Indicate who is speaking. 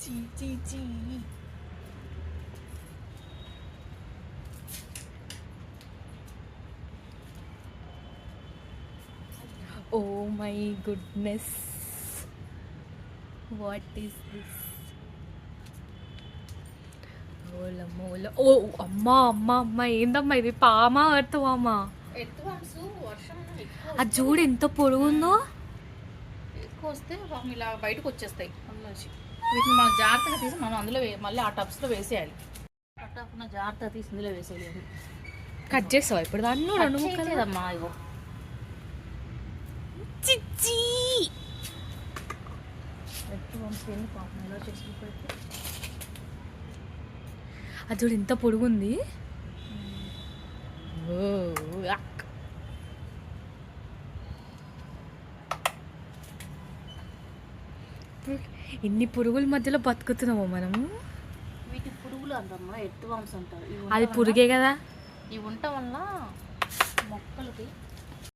Speaker 1: చీ చీ చీ. Oh my goodness, what is this? Oh అమ్మా అమ్మా అమ్మ, ఏందమ్మా ఇది? పామా ఎర్తవామా? అది చూడు ఎంత పొడుగుందో.
Speaker 2: ఎక్కువ వస్తే ఇలా బయటకు వచ్చేస్తాయి అందులోంచి. వీటిని మనం జాగ్రత్తగా తీసి మనం అందులో మళ్ళీ ఆ టబ్స్లో వేసేయాలి. ఆ టబ్ జాగ్రత్తగా తీసి ఇందులో వేసేయాలి.
Speaker 1: కట్ చేస్తావా ఇప్పుడు దాన్ని? రెండు
Speaker 2: ముక్కలేదమ్మా ఇగో.
Speaker 1: చిచ్చి అది చూడు ఎంత పొడుగుంది. ఇన్ని పురుగుల మధ్యలో బతుకుతున్నాము మనము.
Speaker 2: వీటి పురుగులు అంటమ్మా, ఎర్త్ వామ్స్ అంటారు.
Speaker 1: అది పురుగే కదా.
Speaker 2: ఇవి ఉండటం వల్ల మొక్కలకి